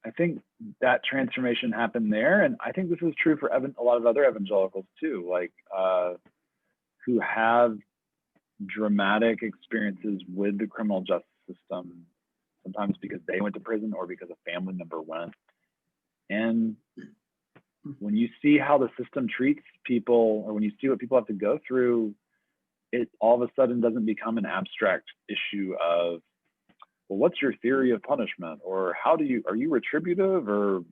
I think that transformation happened there, and I think this is true for a lot of other evangelicals too, like who have dramatic experiences with the criminal justice system, sometimes because they went to prison or because a family member went. And when you see how the system treats people, or when you see what people have to go through, it all of a sudden doesn't become an abstract issue of, well, what's your theory of punishment? Or are you retributive or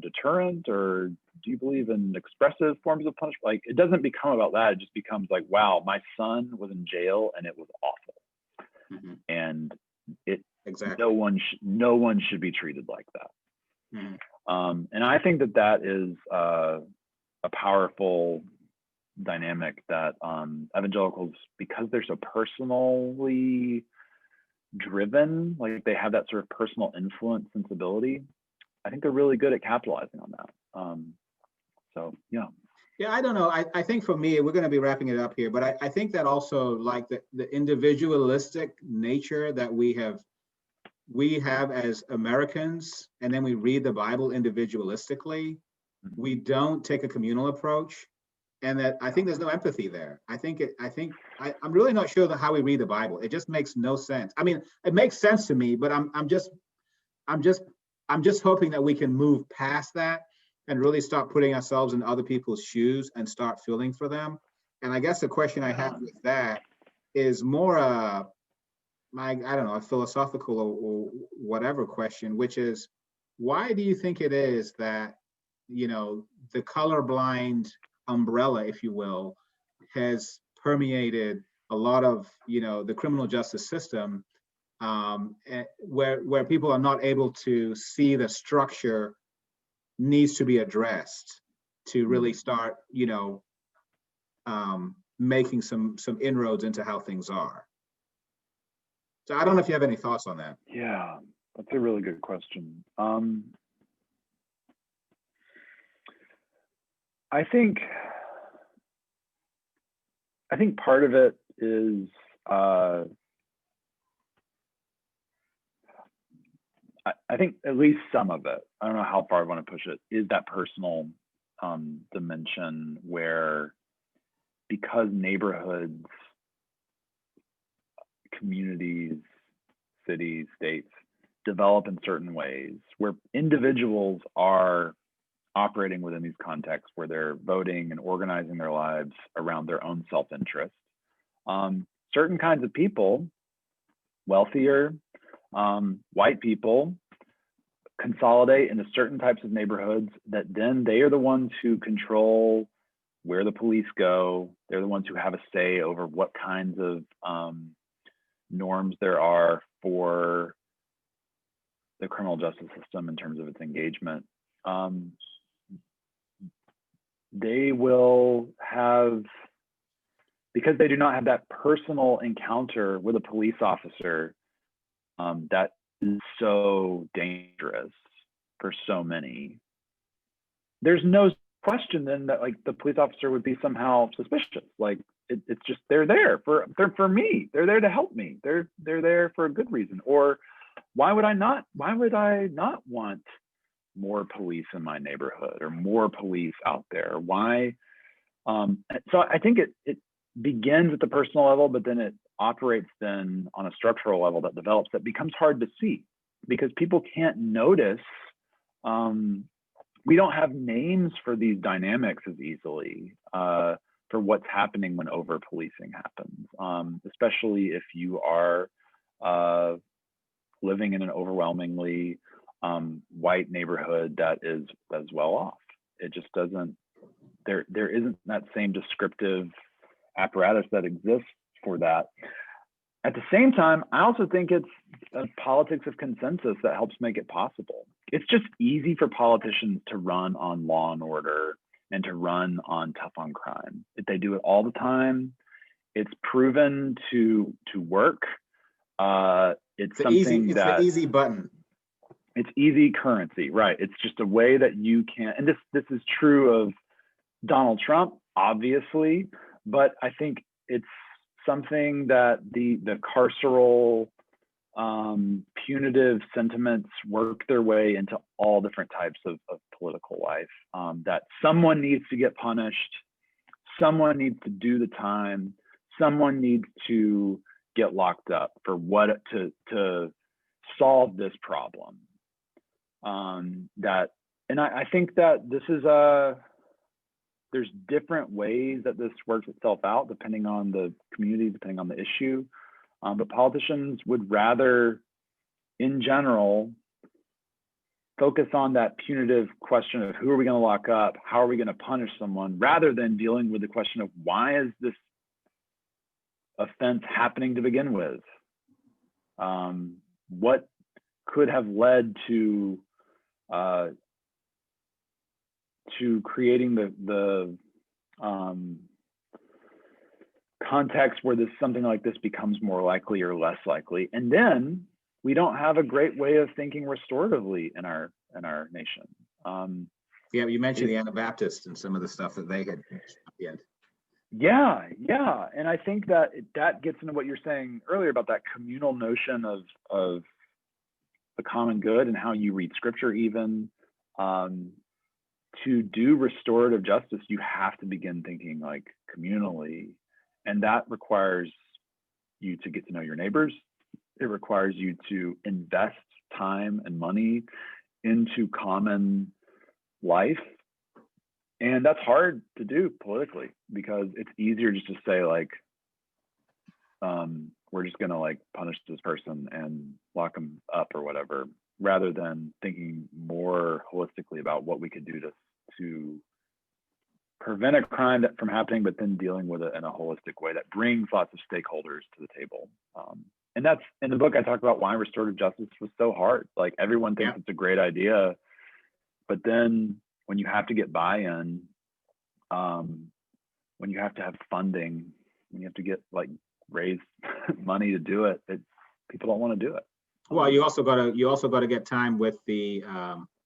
deterrent? Or do you believe in expressive forms of punishment? Like, it doesn't become about that. It just becomes like, wow, my son was in jail and it was awful. Mhm. And Exactly. no one should be treated like that. Mhm. And I think that is a powerful dynamic that evangelicals, because they're so personally driven, like they have that sort of personal influence sensibility, I think they're really good at capitalizing on that. So yeah. Yeah, I don't know. I think for me, we're going to be wrapping it up here, but I think that also, like the individualistic nature that we have as Americans, and then we read the Bible individualistically. We don't take a communal approach, and that I think there's no empathy there. I'm really not sure how we read the Bible. It just makes no sense. I mean, it makes sense to me, but I'm just hoping that we can move past that and really start putting ourselves in other people's shoes and start feeling for them. And I guess the question I have with that is more I don't know, a philosophical or whatever question, which is, why do you think it is that, the colorblind umbrella, if you will, has permeated a lot of, the criminal justice system, where people are not able to see the structure needs to be addressed to really start, making some inroads into how things are. So I don't know if you have any thoughts on that. Yeah, that's a really good question. I think part of it is I think at least some of it, I don't know how far I want to push it, is that personal dimension where, because neighborhoods, communities, cities, states develop in certain ways, where individuals are operating within these contexts where they're voting and organizing their lives around their own self-interest. Certain kinds of people, wealthier, white people, consolidate into certain types of neighborhoods that then they are the ones who control where the police go. They're the ones who have a say over what kinds of norms there are for the criminal justice system in terms of its engagement. They will have, because they do not have that personal encounter with a police officer, that is so dangerous for so many. There's no question then that, like, the police officer would be somehow suspicious. Like, it's just, they're there for me. They're there to help me. They're there for a good reason. Or why would I not want more police in my neighborhood or more police out there? Why? So I think it begins at the personal level, but then it operates then on a structural level that develops, that becomes hard to see because people can't notice. We don't have names for these dynamics as easily for what's happening when over policing happens, especially if you are living in an overwhelmingly white neighborhood that is as well off. It just doesn't, there isn't that same descriptive apparatus that exists for that. At the same time, I also think it's a politics of consensus that helps make it possible. It's just easy for politicians to run on law and order and to run on tough on crime. If they do it all the time, it's proven to work. It's something the easy button. It's easy currency, right? It's just a way that you can, and this is true of Donald Trump, obviously, but I think it's something that the carceral punitive sentiments work their way into all different types of political life. That someone needs to get punished, someone needs to do the time, someone needs to get locked up for what to solve this problem. I think that this is there's different ways that this works itself out depending on the community, depending on the issue. But politicians would rather, in general, focus on that punitive question of who are we going to lock up, how are we going to punish someone, rather than dealing with the question of why is this offense happening to begin with? What could have led to creating the context where something like this becomes more likely or less likely? And then we don't have a great way of thinking restoratively in our nation. Yeah, you mentioned the Anabaptists and some of the stuff that they had. Yeah, and I think that gets into what you're saying earlier about that communal notion of the common good and how you read scripture. Even to do restorative justice, you have to begin thinking like communally, and that requires you to get to know your neighbors. It requires you to invest time and money into common life. And that's hard to do politically, because it's easier just to say like, we're just gonna like punish this person and lock them up or whatever, rather than thinking more holistically about what we could do to prevent a crime from happening, but then dealing with it in a holistic way that brings lots of stakeholders to the table. And that's in the book. I talk about why restorative justice was so hard. Like everyone thinks it's a great idea, but then when you have to get buy-in, when you have to have funding, when you have to get raise money to do it, people don't want to do it. Well, you also got to get time with the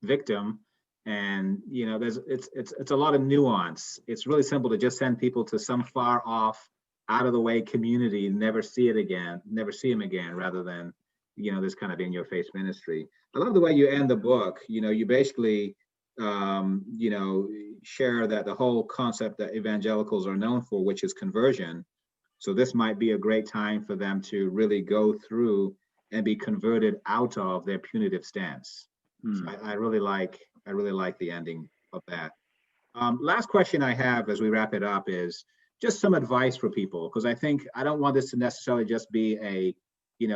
victim, and it's a lot of nuance. It's really simple to just send people to some far off, out of the way community and never see them again, rather than this kind of in your face ministry. I love the way you end the book. You basically share that the whole concept that evangelicals are known for, which is conversion. So this might be a great time for them to really go through and be converted out of their punitive stance. So I really like the ending of that. Last question I have as we wrap it up is just some advice for people, because I think I don't want this to necessarily just be a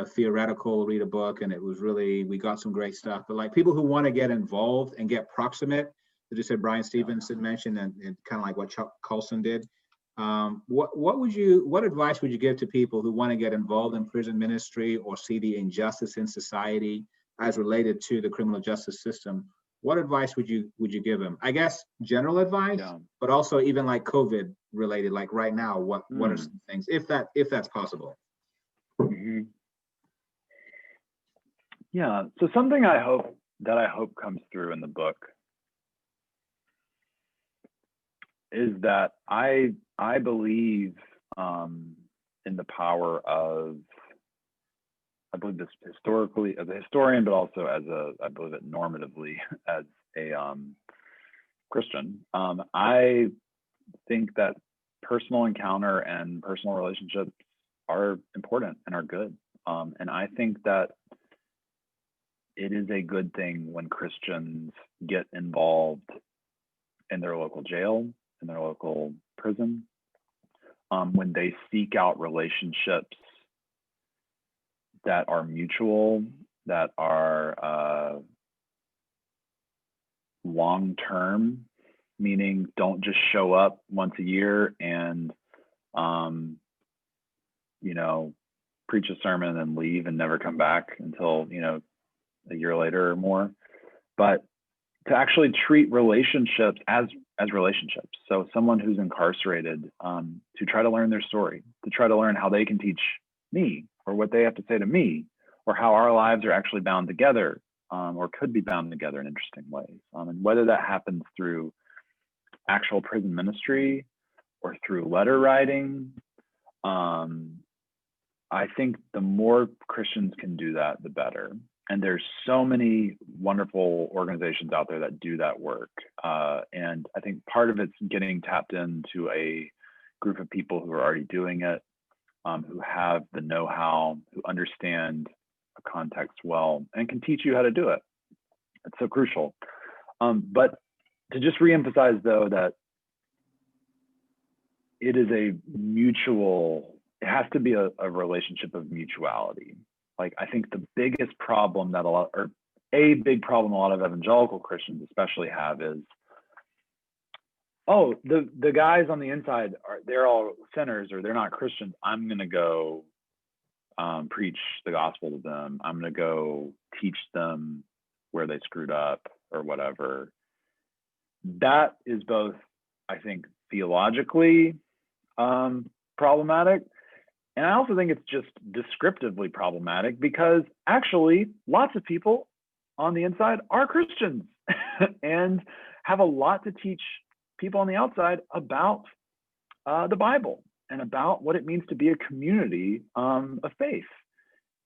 theoretical read a book and it was really, we got some great stuff, but like people who want to get involved and get proximate, as you said, Brian Stevenson mentioned, and kind of like what Chuck Colson did. What advice would you give to people who want to get involved in prison ministry or see the injustice in society as related to the criminal justice system? What advice would you give them? I guess general advice, but also even like COVID related, like right now, what are some things, if that's possible? Mm-hmm. Yeah, so something I hope comes through in the book is that I believe in the power of, I believe this historically as a historian, but also I believe it normatively as a Christian. I think that personal encounter and personal relationships are important and are good. And I think that it is a good thing when Christians get involved in their local jail, in their local prison, when they seek out relationships that are mutual, that are long-term, meaning don't just show up once a year and preach a sermon and leave and never come back until a year later or more, but to actually treat relationships as relationships. So someone who's incarcerated, to try to learn their story, to try to learn how they can teach me, or what they have to say to me, or how our lives are actually bound together, or could be bound together in interesting ways. And whether that happens through actual prison ministry or through letter writing, I think the more Christians can do that, the better. And there's so many wonderful organizations out there that do that work. And I think part of it's getting tapped into a group of people who are already doing it, who have the know-how, who understand a context well, and can teach you how to do it. It's so crucial. But to just reemphasize, though, that it is a mutual, it has to be a relationship of mutuality. Like, I think the biggest problem that a big problem a lot of evangelical Christians especially have is, oh, the guys on the inside they're all sinners, or they're not Christians. I'm gonna go preach the gospel to them. I'm gonna go teach them where they screwed up or whatever. That is both, I think, theologically problematic. And I also think it's just descriptively problematic, because actually lots of people on the inside are Christians and have a lot to teach people on the outside about the Bible and about what it means to be a community of faith.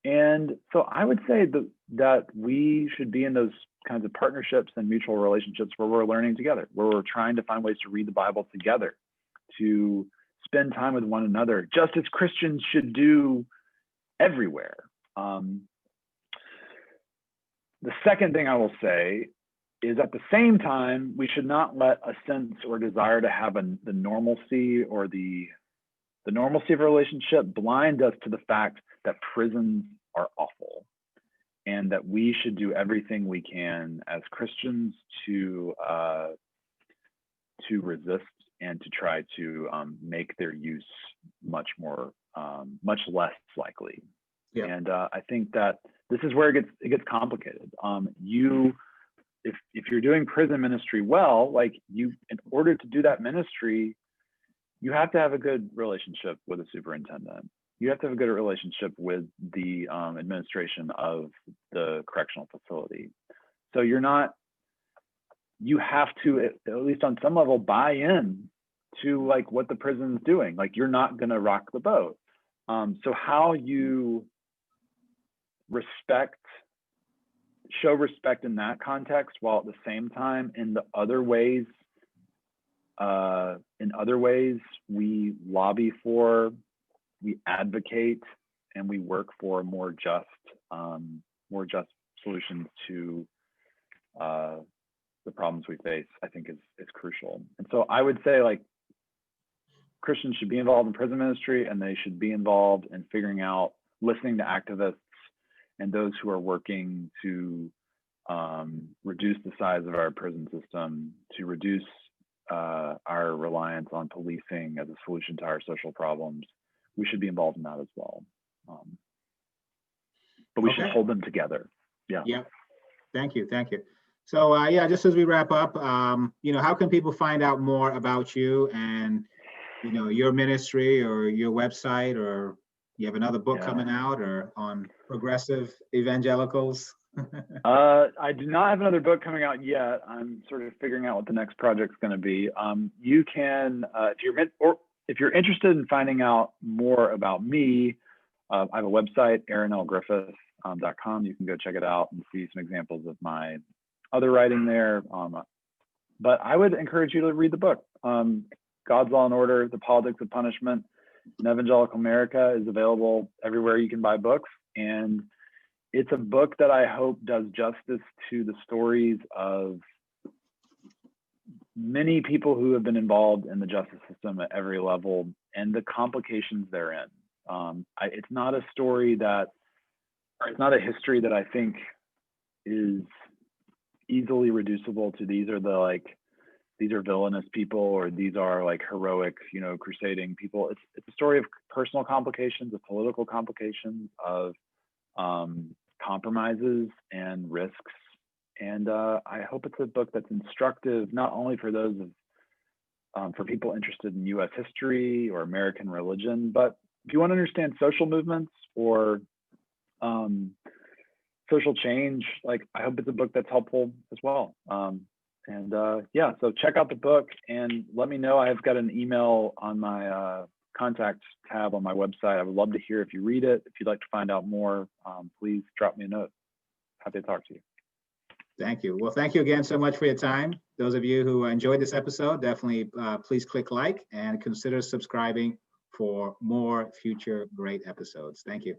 And so I would say that we should be in those kinds of partnerships and mutual relationships where we're learning together, where we're trying to find ways to read the Bible together, to spend time with one another, just as Christians should do everywhere. The second thing I will say is, at the same time, we should not let a sense or desire to have the normalcy or the normalcy of a relationship blind us to the fact that prisons are awful, and that we should do everything we can as Christians to resist and to try to make their use much less likely. Yeah. And I think that this is where it gets complicated. If you're doing prison ministry well, like, in order to do that ministry, you have to have a good relationship with a superintendent. You have to have a good relationship with the administration of the correctional facility. So you have to, at least on some level, buy in to like what the prison's doing. Like, you're not going to rock the boat. So how you show respect in that context, while at the same time in other ways we lobby for, we advocate, and we work for more just solutions to the problems we face, I think is crucial. And so I would say, like, Christians should be involved in prison ministry, and they should be involved in figuring out, listening to activists and those who are working to reduce the size of our prison system, to reduce our reliance on policing as a solution to our social problems. We should be involved in that as well. But we should hold them together. Yeah. Yeah. Thank you. So just as we wrap up, how can people find out more about you and, your ministry or your website, or you have another book coming out, or on progressive evangelicals? I do not have another book coming out yet. I'm sort of figuring out what the next project's going to be. You can, if you're interested in finding out more about me, I have a website, AaronLGriffith.com. You can go check it out and see some examples of my other writing there. But I would encourage you to read the book. God's Law and Order, The Politics of Punishment in Evangelical America is available everywhere you can buy books. And it's a book that I hope does justice to the stories of many people who have been involved in the justice system at every level and the complications therein. It's not a story it's not a history that I think is easily reducible to these are villainous people, or these are like heroic, crusading people. It's a story of personal complications, of political complications, of compromises and risks. And I hope it's a book that's instructive, not only for those for people interested in U.S. history or American religion, but if you want to understand social movements or social change, I hope it's a book that's helpful as well. So check out the book and let me know. I've got an email on my contact tab on my website. I would love to hear if you read it. If you'd like to find out more, please drop me a note. Happy to talk to you. Thank you. Well, thank you again so much for your time. Those of you who enjoyed this episode, definitely please click like and consider subscribing for more future great episodes. Thank you.